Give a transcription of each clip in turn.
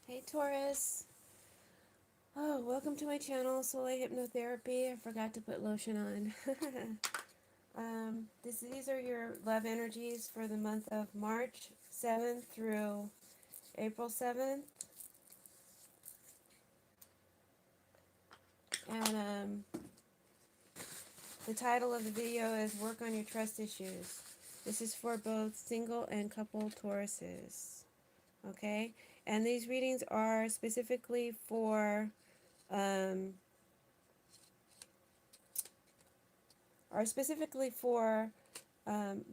Hey Taurus. Oh, welcome to my channel, Soulight Hypnotherapy. I forgot to put lotion on. These are your love energies for the month of March 7th through April 7th. And the title of the video is Work on Your Trust Issues. This is for both single and couple Tauruses. Okay? And these readings um, are specifically for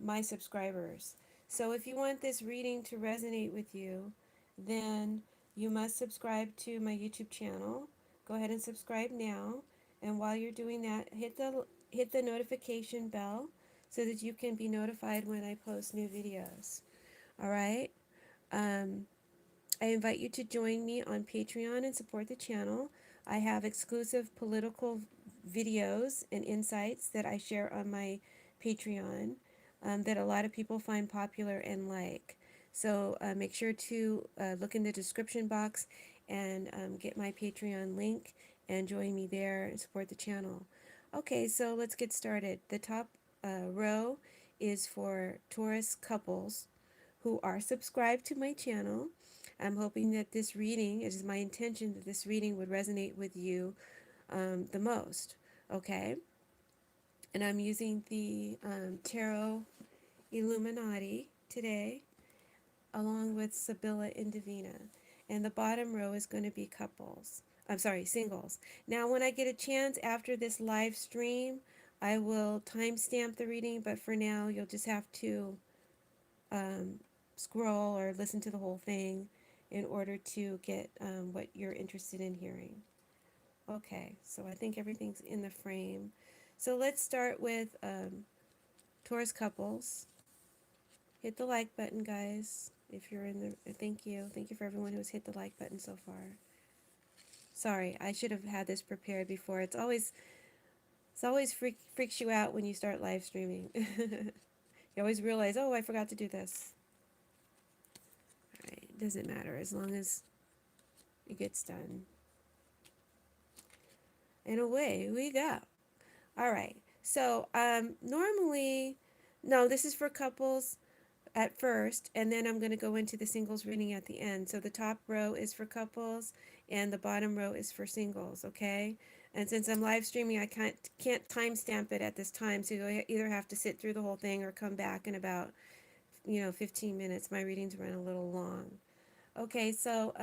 my subscribers. So if you want this reading to resonate with you, then you must subscribe to my YouTube channel. Go ahead and subscribe now. And while you're doing that, hit the notification bell so that you can be notified when I post new videos. All right? Um, I invite you to join me on Patreon and support the channel. I have exclusive political videos and insights that I share on my Patreon that a lot of people find popular and like. So make sure to look in the description box and get my Patreon link and join me there and support the channel. Okay, so let's get started. The top row is for Taurus couples who are subscribed to my channel. I'm hoping that this reading, it is my intention that this reading would resonate with you the most. Okay? And I'm using the Tarot Illuminati today, along with Sibylla and Divina. And the bottom row is going to be couples. I'm sorry, singles. Now, when I get a chance after this live stream, I will timestamp the reading, but for now, you'll just have to um, scroll or listen to the whole thing in order to get what you're interested in hearing. Okay, so I think everything's in the frame. So let's start with Taurus couples. Hit the like button, guys. If you're in the, thank you. Thank you for everyone who's hit the like button so far. Sorry, I should have had this prepared before. It's always freaks you out when you start live streaming. You always realize, oh, I forgot to do this. All right, it doesn't matter as long as it gets done. And away we go. All right. So normally, no, this is for couples at first, and then I'm going to go into the singles reading at the end. So the top row is for couples, and the bottom row is for singles. Okay. And since I'm live streaming, I can't timestamp it at this time, so you either have to sit through the whole thing or come back in about 15 minutes. My readings run a little long. Okay. So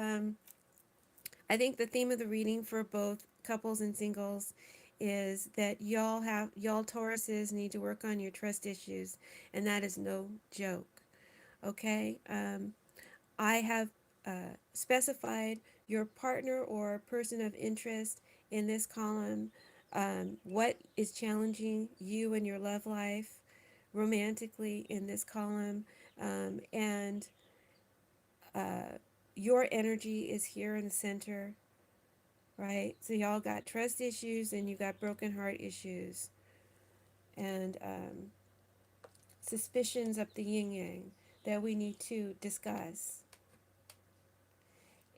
I think the theme of the reading for both couples and singles is that y'all Tauruses need to work on your trust issues, and that is no joke. Okay, I have specified your partner or person of interest in this column. What is challenging you in your love life romantically in this column, and uh, your energy is here in the center, right? So y'all got trust issues and you got broken heart issues and suspicions of the yin yang that we need to discuss.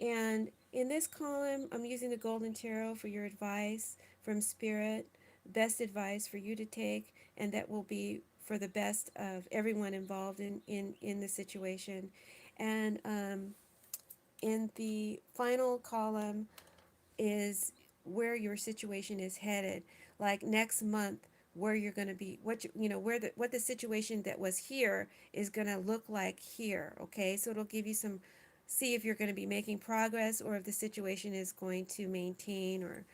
And in this column, I'm using the Golden Tarot for your advice from Spirit, best advice for you to take, and that will be for the best of everyone involved in the situation. And in the final column, is where your situation is headed, like next month, where you're going to be, what the situation that was here is going to look like here. Okay, so it'll give you some, see if you're going to be making progress or if the situation is going to maintain or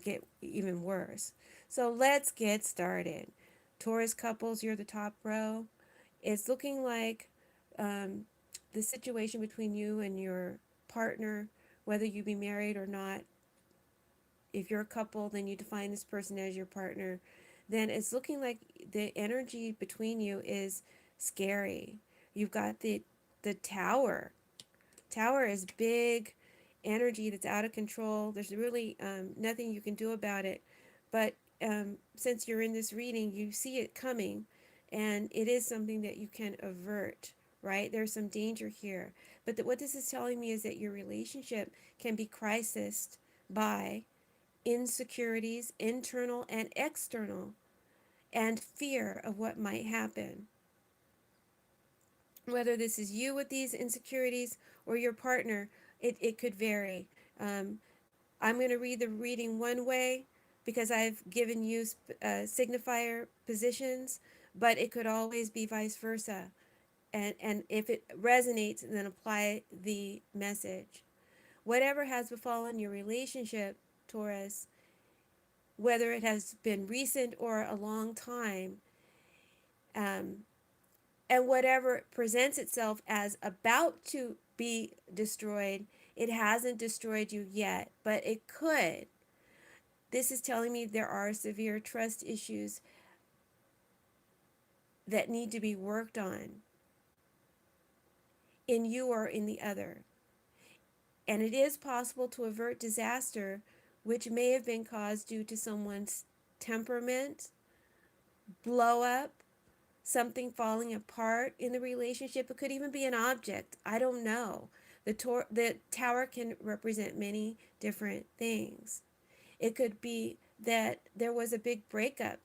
get even worse. So let's get started. Taurus couples, you're the top row. It's looking like um, the situation between you and your partner, whether you be married or not, if you're a couple, then you define this person as your partner, then it's looking like the energy between you is scary. You've got the tower. Tower is big energy that's out of control. There's really nothing you can do about it. But since you're in this reading, you see it coming, and it is something that you can avert, right? There's some danger here. But what this is telling me is that your relationship can be crisised by insecurities, internal and external, and fear of what might happen. Whether this is you with these insecurities or your partner, it could vary. Um, I'm going to read the reading one way because I've given you signifier positions, but it could always be vice versa. And if it resonates, then apply the message. Whatever has befallen your relationship, Taurus, whether it has been recent or a long time, um, and whatever presents itself as about to be destroyed, it hasn't destroyed you yet, but it could. This is telling me there are severe trust issues that need to be worked on in you or in the other. And it is possible to avert disaster, which may have been caused due to someone's temperament, blow up, something falling apart in the relationship. It could even be an object. I don't know. The tower can represent many different things. It could be that there was a big breakup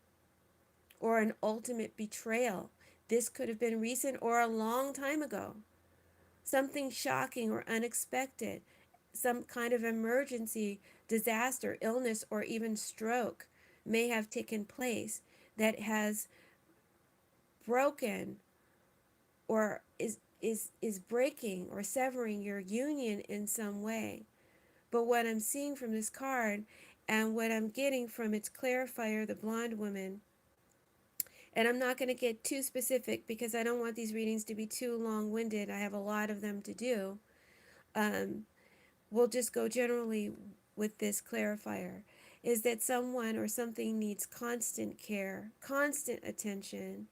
or an ultimate betrayal. This could have been recent or a long time ago. Something shocking or unexpected, some kind of emergency, disaster, illness, or even stroke may have taken place that has broken or is breaking or severing your union in some way. But what I'm seeing from this card and what I'm getting from its clarifier, the blonde woman, and I'm not going to get too specific because I don't want these readings to be too long-winded. I have a lot of them to do. Um, we'll just go generally with this clarifier, is that someone or something needs constant care, constant attention,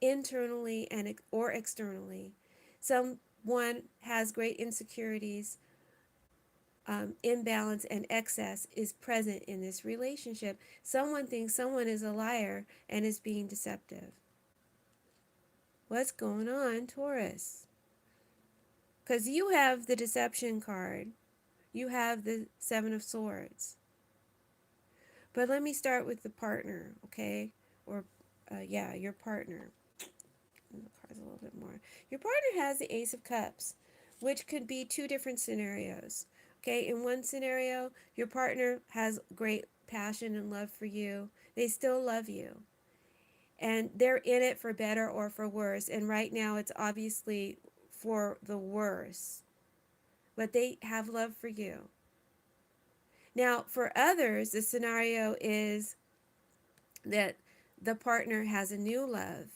internally and or externally. Someone has great insecurities, imbalance and excess is present in this relationship. Someone thinks someone is a liar and is being deceptive. What's going on, Taurus? Because you have the deception card. You have the Seven of Swords. But let me start with the partner, okay? Or, yeah, your partner. The cards a little bit more. Your partner has the Ace of Cups, which could be two different scenarios. Okay, in one scenario, your partner has great passion and love for you. They still love you. And they're in it for better or for worse. And right now, it's obviously for the worse. But they have love for you. Now, for others, the scenario is that the partner has a new love,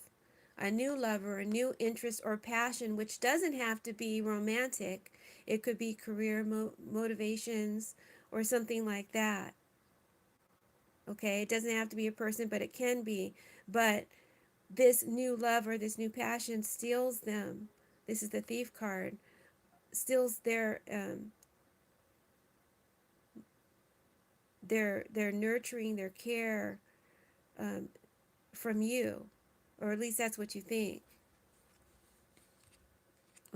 a new lover, a new interest or passion, which doesn't have to be romantic. It could be career motivations or something like that. Okay, it doesn't have to be a person, but it can be. But this new love or this new passion steals them. This is the Thief card. Steals their nurturing, their care um, from you, or at least that's what you think.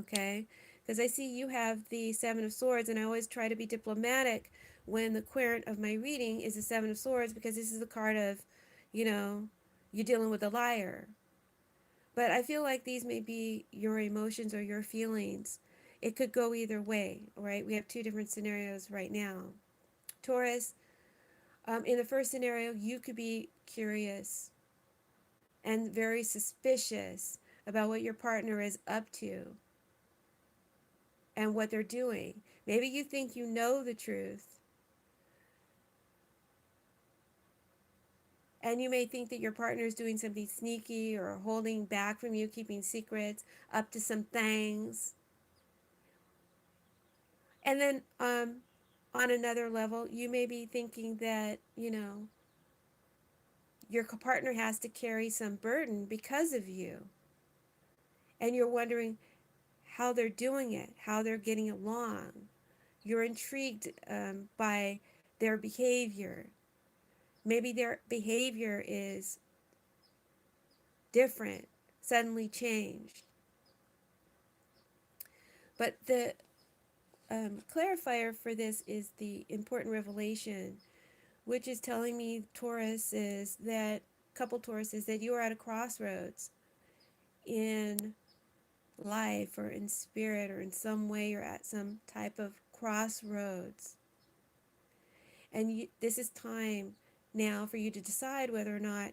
Okay, because I see you have the Seven of Swords, and I always try to be diplomatic when the querent of my reading is the Seven of Swords, because this is the card of, you know, you're dealing with a liar. But I feel like these may be your emotions or your feelings. It could go either way, right? We have two different scenarios right now. Taurus, in the first scenario, you could be curious and very suspicious about what your partner is up to and what they're doing. Maybe you think you know the truth, and you may think that your partner is doing something sneaky or holding back from you, keeping secrets, up to some things. And then on another level, you may be thinking that, your partner has to carry some burden because of you. And you're wondering how they're doing it, how they're getting along. You're intrigued by their behavior. Maybe their behavior is different, suddenly changed. But the clarifier for this is the important revelation, which is telling me, Taurus, is that, couple Taurus, is that you are at a crossroads in life or in spirit, or in some way you're at some type of crossroads. And this is time now for you to decide whether or not,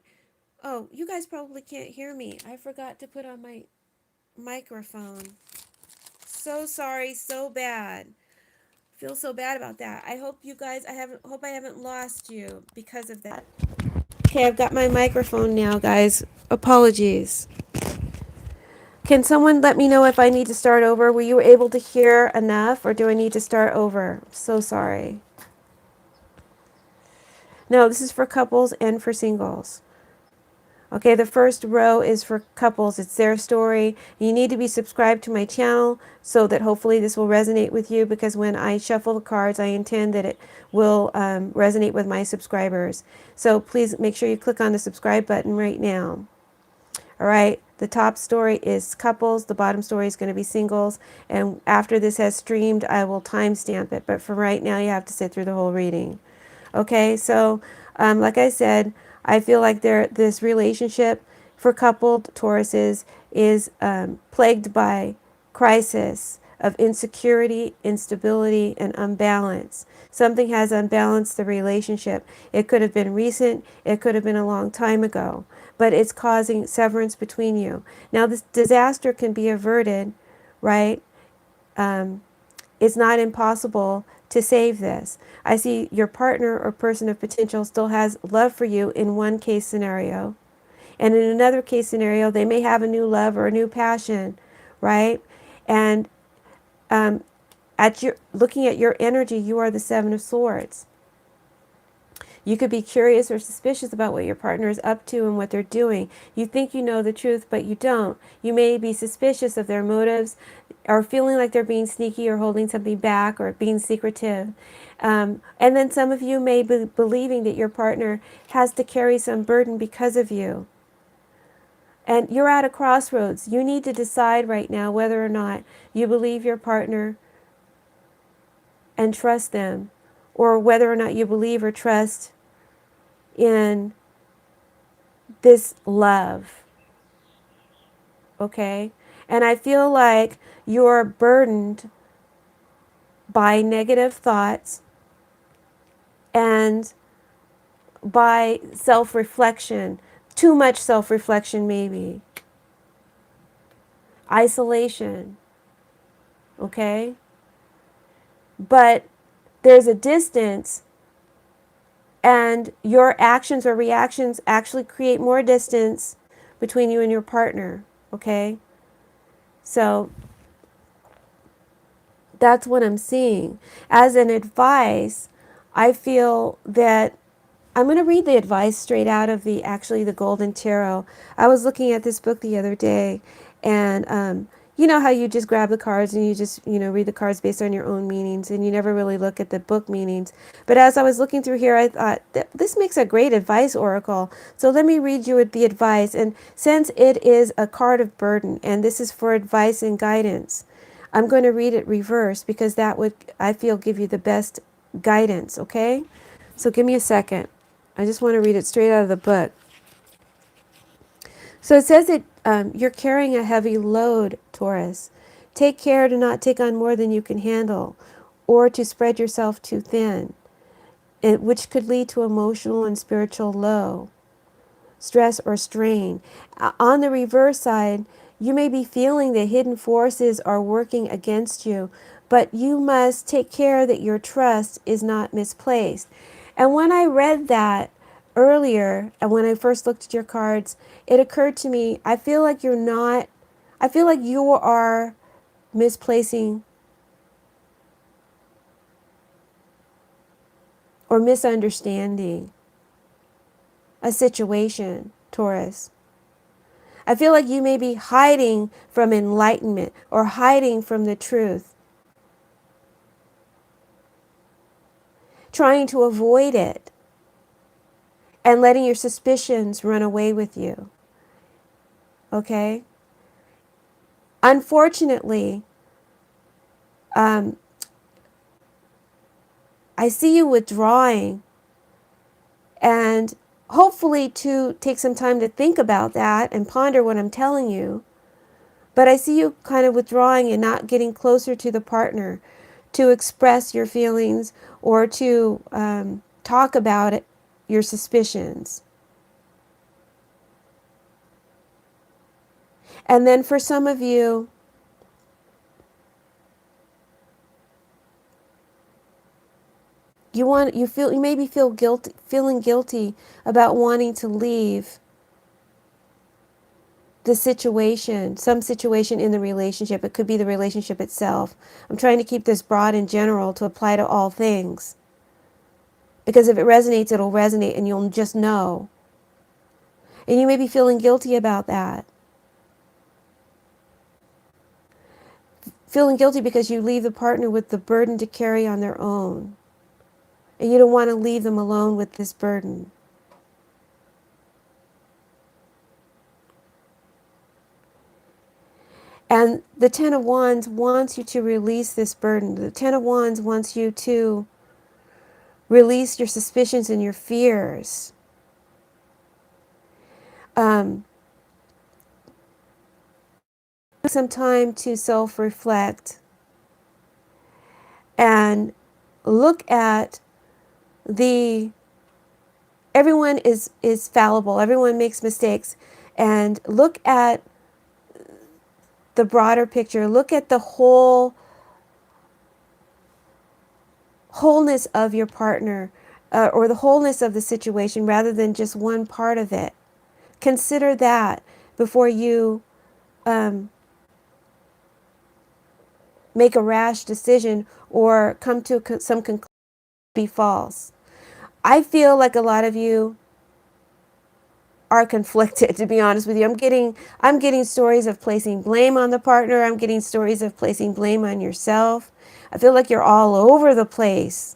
oh, you guys probably can't hear me. I forgot to put on my microphone. So sorry, so bad. Feel so bad about that. I hope you guys, hope I haven't lost you because of that. Okay, I've got my microphone now, guys. Apologies. Can someone let me know if I need to start over? Were you able to hear enough, or do I need to start over? So sorry. No, this is for couples and for singles. Okay, the first row is for couples. It's their story. You need to be subscribed to my channel so that hopefully this will resonate with you, because when I shuffle the cards, I intend that it will resonate with my subscribers. So please make sure you click on the subscribe button right now. All right, the top story is couples, the bottom story is going to be singles, and after this has streamed, I will timestamp it. But for right now, you have to sit through the whole reading. Okay, so like I said, I feel like this relationship for coupled Tauruses is plagued by crisis of insecurity, instability, and unbalance. Something has unbalanced the relationship. It could have been recent, it could have been a long time ago, but it's causing severance between you. Now, this disaster can be averted, right? It's not impossible to save this. I see your partner or person of potential still has love for you in one case scenario. And in another case scenario, they may have a new love or a new passion, right? And looking at your energy, you are the Seven of Swords. You could be curious or suspicious about what your partner is up to and what they're doing. You think you know the truth, but you don't. You may be suspicious of their motives, or feeling like they're being sneaky or holding something back or being secretive. And then some of you may be believing that your partner has to carry some burden because of you. And you're at a crossroads. You need to decide right now whether or not you believe your partner and trust them, or whether or not you believe or trust in this love. Okay? And I feel like you're burdened by negative thoughts and by self-reflection. Too much self-reflection, maybe. Isolation. Okay? But there's a distance, and your actions or reactions actually create more distance between you and your partner. Okay? So that's what I'm seeing. As an advice, I feel that I'm going to read the advice straight out of the Golden Tarot. I was looking at this book the other day, and you know how you just grab the cards and you just, read the cards based on your own meanings, and you never really look at the book meanings. But as I was looking through here, I thought, this makes a great advice oracle. So let me read you the advice. And since it is a card of burden, and this is for advice and guidance, I'm going to read it reversed, because that would, I feel, give you the best guidance, okay? So give me a second. I just want to read it straight out of the book. So it says that you're carrying a heavy load, Taurus. Take care to not take on more than you can handle, or to spread yourself too thin, which could lead to emotional and spiritual low, stress, or strain. On the reverse side, you may be feeling that hidden forces are working against you, but you must take care that your trust is not misplaced. And when I read that earlier, and when I first looked at your cards, it occurred to me, I feel like you are misplacing or misunderstanding a situation, Taurus. I feel like you may be hiding from enlightenment or hiding from the truth, trying to avoid it and letting your suspicions run away with you. Okay? Unfortunately, Um, I see you withdrawing, and hopefully to take some time to think about that and ponder what I'm telling you. But I see you kind of withdrawing and not getting closer to the partner to express your feelings or to talk about it, your suspicions. And then for some of you, you maybe feeling guilty about wanting to leave the situation, some situation in the relationship. It could be the relationship itself. I'm trying to keep this broad and general to apply to all things. Because if it resonates, it'll resonate and you'll just know. And you may be feeling guilty about that. Feeling guilty because you leave the partner with the burden to carry on their own. And you don't want to leave them alone with this burden. And the Ten of Wands wants you to release this burden. The Ten of Wands wants you to release your suspicions and your fears. Some time to self-reflect and look at the everyone is fallible, everyone makes mistakes, and look at the broader picture, look at the wholeness of your partner, or the wholeness of the situation rather than just one part of it. Consider that before you make a rash decision or come to some conclusion be false. I feel like a lot of you are conflicted, to be honest with you. I'm getting stories of placing blame on the partner. I'm getting stories of placing blame on yourself. I feel like you're all over the place.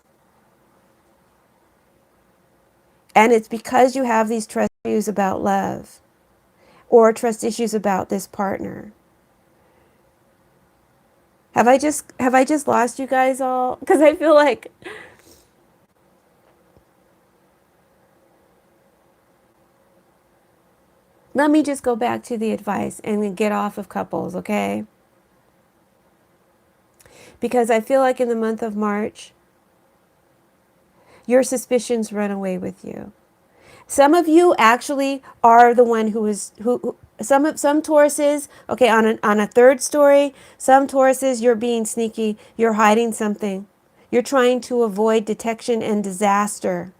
And it's because you have these trust issues about love or trust issues about this partner. Have I just lost you guys all? Because I feel like let me just go back to the advice and then get off of couples, okay? Because I feel like in the month of March, your suspicions run away with you. Some of you actually are the one who some Tauruses, okay, on a third story, some Tauruses you're being sneaky, you're hiding something. You're trying to avoid detection and disaster.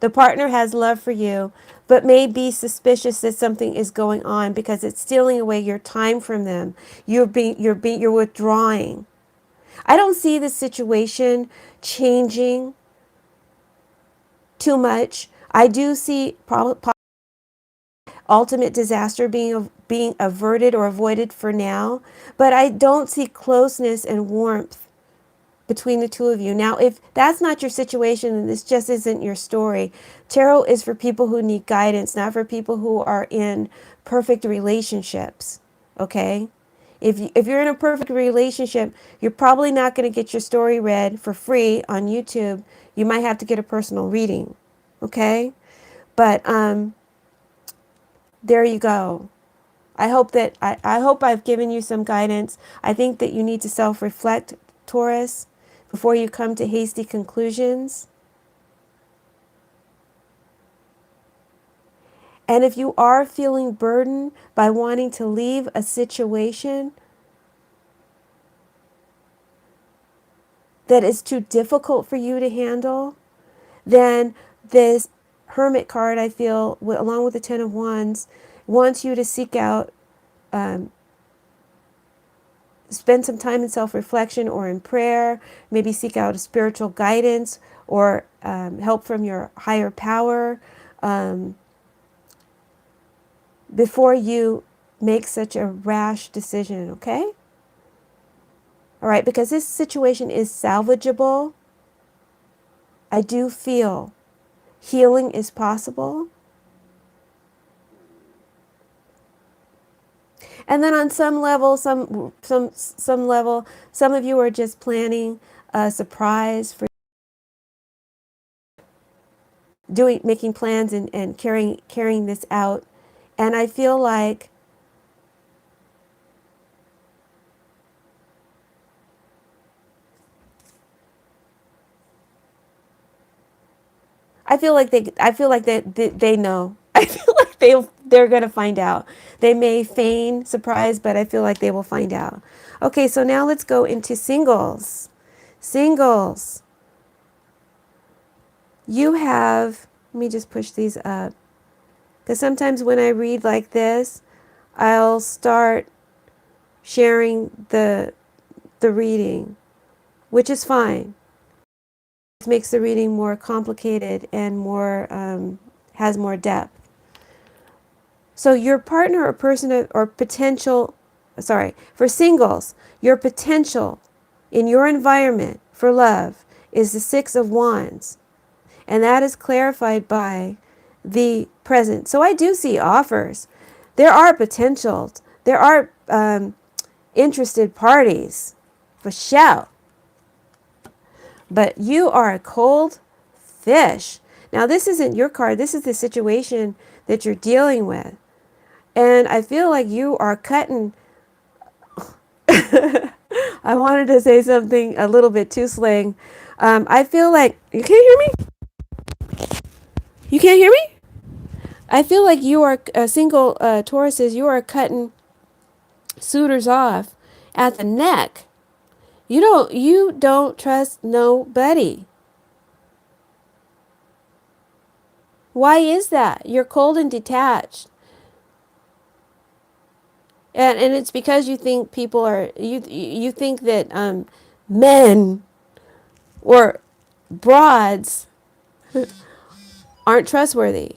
The partner has love for you, but may be suspicious that something is going on because it's stealing away your time from them. You're withdrawing. I don't see the situation changing too much. I do see ultimate disaster being averted or avoided for now, but I don't see closeness and warmth between the two of you. Now, if that's not your situation and this just isn't your story, tarot is for people who need guidance, not for people who are in perfect relationships. Okay? If you're in a perfect relationship, you're probably not going to get your story read for free on YouTube. You might have to get a personal reading. Okay? But there you go. I hope I've given you some guidance. I think that you need to self-reflect, Taurus, before you come to hasty conclusions. And if you are feeling burdened by wanting to leave a situation that is too difficult for you to handle, then this Hermit card, I feel, along with the Ten of Wands, wants you to seek out, spend some time in self-reflection or in prayer, maybe seek out a spiritual guidance or help from your higher power before you make such a rash decision, okay? All right, because this situation is salvageable, I do feel healing is possible. And then on some level, some level, some of you are just planning a surprise for making plans and carrying this out. And I feel like they know. I feel like they're gonna find out. They may feign surprise, but I feel like they will find out. Okay, so now let's go into singles. Singles. You have, let me just push these up. Because sometimes when I read like this, I'll start sharing the reading, which is fine. It makes the reading more complicated and more has more depth. So your partner or person or potential, sorry, for singles, your potential in your environment for love is the Six of Wands. And that is clarified by the present. So I do see offers. There are potentials. There are interested parties for show. But you are a cold fish. Now, this isn't your card. This is the situation that you're dealing with. And I feel like you are cutting. I wanted to say something a little bit too slang. I feel like, you can't hear me? You can't hear me? I feel like you are single Tauruses, you are cutting suitors off at the neck. You don't trust nobody. Why is that? You're cold and detached. And it's because you think people are you think that men or broads aren't trustworthy.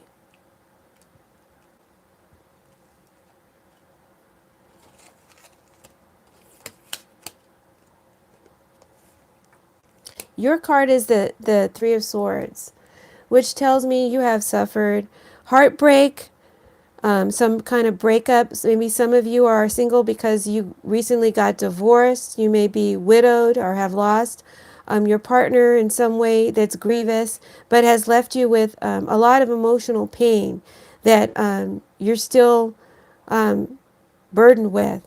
Your card is the Three of Swords, which tells me you have suffered heartbreak, some kind of breakups. Maybe some of you are single because you recently got divorced. You may be widowed or have lost your partner in some way that's grievous, but has left you with a lot of emotional pain that you're still burdened with,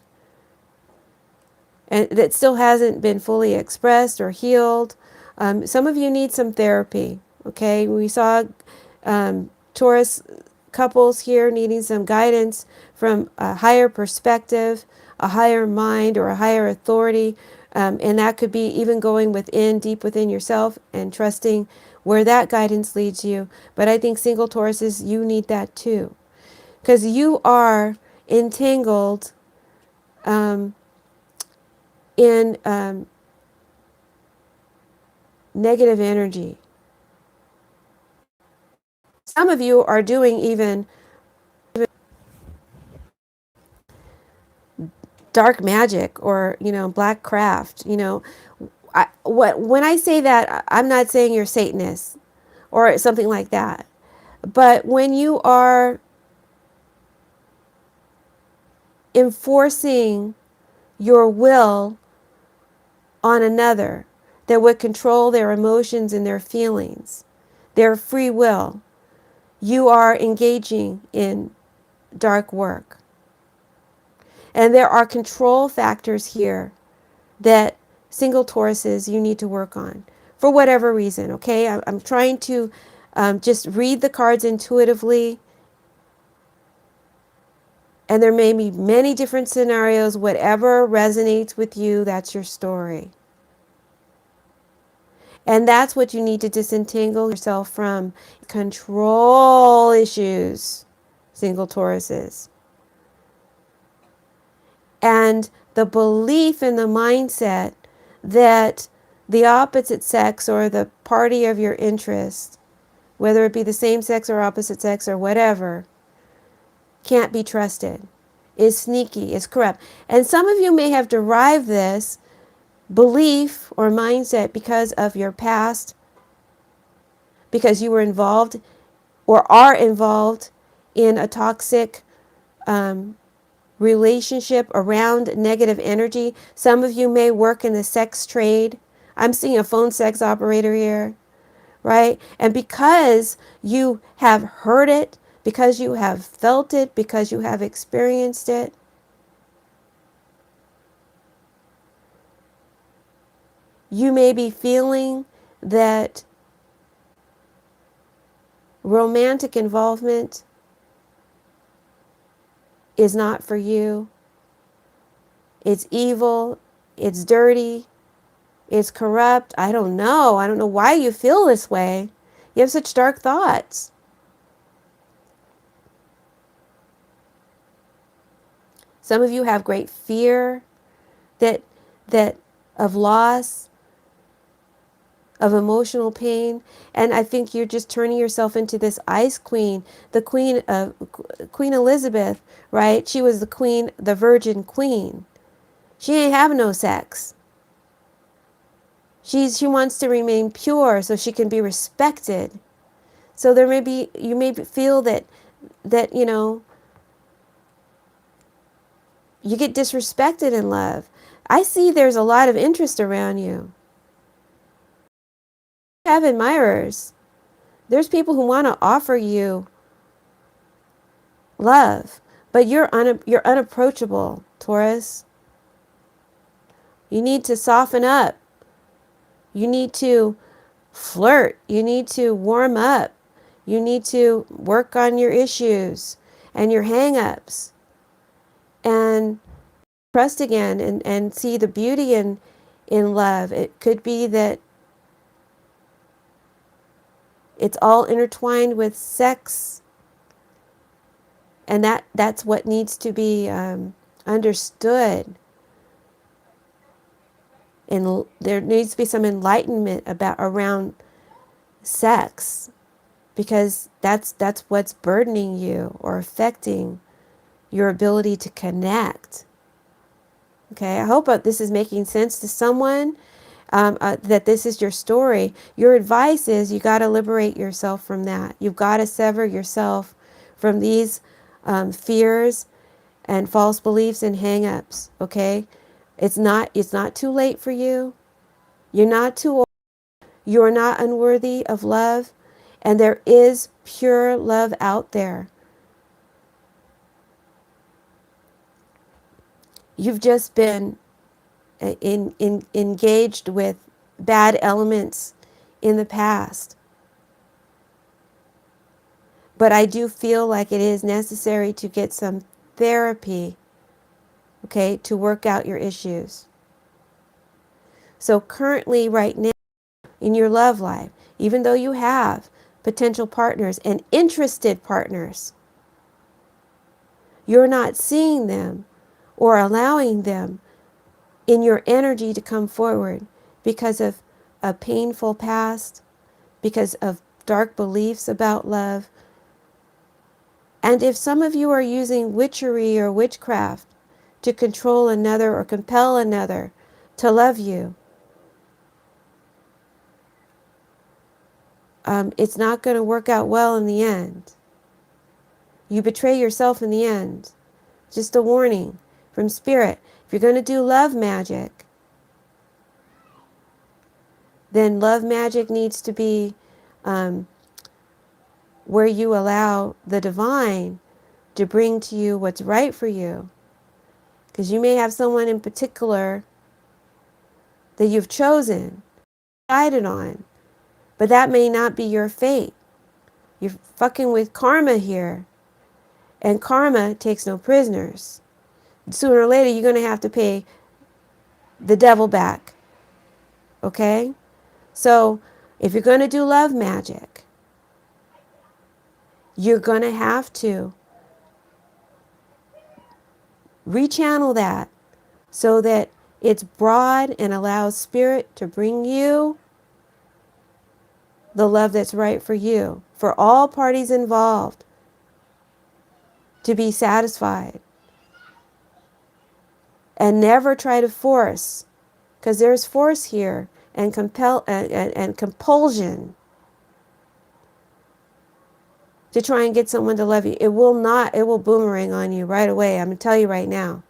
and that still hasn't been fully expressed or healed. Some of you need some therapy. Okay, we saw Taurus couples here needing some guidance from a higher perspective, a higher mind, or a higher authority. And that could be even going deep within yourself and trusting where that guidance leads you. But I think single Tauruses, you need that too. Because you are entangled in negative energy. Some of you are doing even dark magic or black craft. When I say that, I'm not saying you're Satanist or something like that. But when you are enforcing your will on another that would control their emotions and their feelings, their free will, you are engaging in dark work. And there are control factors here that single Tauruses you need to work on for whatever reason, okay? I'm trying to just read the cards intuitively, and there may be many different scenarios. Whatever resonates with you, that's your story. And that's what you need to disentangle yourself from. Control issues, single Tauruses. And the belief in the mindset that the opposite sex or the party of your interest, whether it be the same sex or opposite sex or whatever, can't be trusted, is sneaky, is corrupt. And some of you may have derived this belief or mindset because of your past, because you were involved or are involved in a toxic relationship around negative energy. Some of you may work in the sex trade. I'm seeing a phone sex operator here, right? And because you have heard it, because you have felt it, because you have experienced it, you may be feeling that romantic involvement is not for you. It's evil. It's dirty. It's corrupt. I don't know. I don't know why you feel this way. You have such dark thoughts. Some of you have great fear that that of loss, of emotional pain, and I think you're just turning yourself into this ice queen, the queen of Queen Elizabeth, right? She was the queen, the virgin queen. She ain't have no sex. She wants to remain pure so she can be respected. So there may be, you may feel that you get disrespected in love. I see there's a lot of interest around you. You have admirers. There's people who want to offer you love, but you're unapproachable, Taurus. You need to soften up. You need to flirt. You need to warm up. You need to work on your issues and your hang-ups and trust again and see the beauty in love. It could be that it's all intertwined with sex, and that's what needs to be understood. And there needs to be some enlightenment around sex, because that's what's burdening you or affecting your ability to connect. Okay, I hope this is making sense to someone, that this is your story. Your advice is you got to liberate yourself from that. You've got to sever yourself from these fears and false beliefs and hang-ups, okay? It's not too late for you. You're not too old. You're not unworthy of love, and there is pure love out there. You've just been engaged with bad elements in the past. But I do feel like it is necessary to get some therapy, okay, to work out your issues. So currently, right now, in your love life, even though you have potential partners and interested partners, you're not seeing them or allowing them in your energy to come forward because of a painful past, because of dark beliefs about love. And if some of you are using witchery or witchcraft to control another or compel another to love you, it's not going to work out well in the end. You betray yourself in the end. Just a warning from Spirit. If you're going to do love magic, then love magic needs to be where you allow the divine to bring to you what's right for you. Because you may have someone in particular that you've chosen, decided on, but that may not be your fate. You're fucking with karma here, and karma takes no prisoners. Sooner or later, you're going to have to pay the devil back. Okay? So, if you're going to do love magic, you're going to have to rechannel that so that it's broad and allows Spirit to bring you the love that's right for you, for all parties involved to be satisfied. And never try to force, because there's force here and compulsion. to try and get someone to love you. It will not, it will boomerang on you right away. I'm going to tell you right now.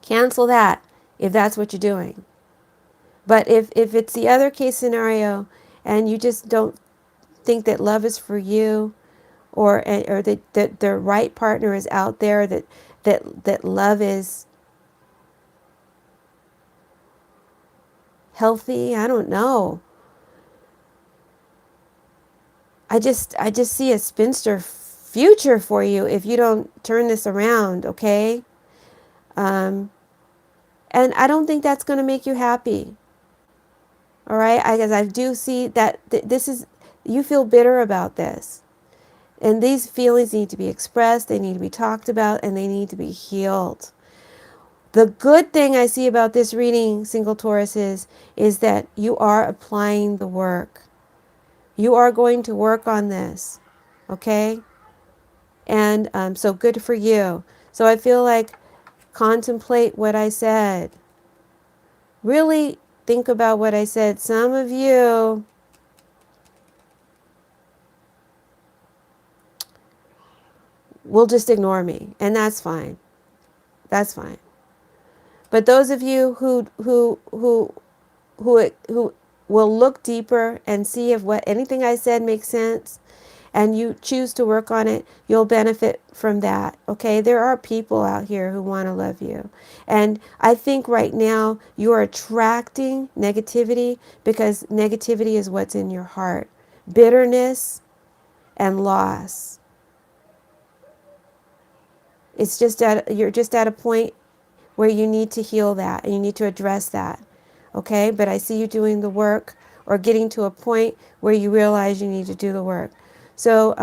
Cancel that if that's what you're doing. But if it's the other case scenario and you just don't think that love is for you, or that the right partner is out there, that love is healthy, I don't know. I just see a spinster future for you if you don't turn this around, okay? Um, and I don't think that's going to make you happy. All right? Because I do see that this is, you feel bitter about this. And these feelings need to be expressed, they need to be talked about, and they need to be healed. The good thing I see about this reading, single Taurus, is that you are applying the work. You are going to work on this, okay? And so good for you. So I feel like contemplate what I said. Really think about what I said. Some of you will just ignore me, and that's fine. That's fine. But those of you who will look deeper and see if what anything I said makes sense, and you choose to work on it, you'll benefit from that. Okay? There are people out here who want to love you. And I think right now you are attracting negativity because negativity is what's in your heart. Bitterness and loss. It's just you're just at a point where you need to heal that and you need to address that. Okay? But I see you doing the work, or getting to a point where you realize you need to do the work. So,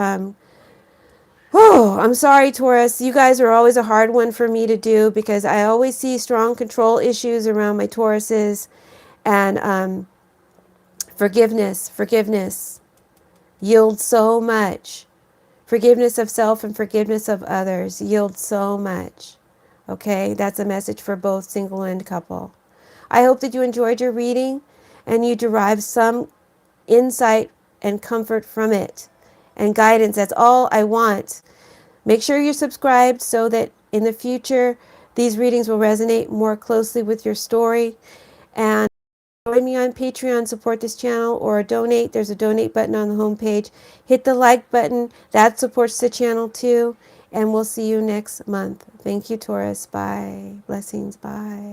oh, I'm sorry, Taurus. You guys are always a hard one for me to do because I always see strong control issues around my Tauruses. And forgiveness yields so much. Forgiveness of self and forgiveness of others yields so much. Okay? That's a message for both single and couple. I hope that you enjoyed your reading and you derived some insight and comfort from it and guidance. That's all I want. Make sure you're subscribed so that in the future these readings will resonate more closely with your story. And join me on Patreon, support this channel, or donate. There's a donate button on the homepage. Hit the like button. That supports the channel too. And we'll see you next month. Thank you, Taurus. Bye. Blessings. Bye.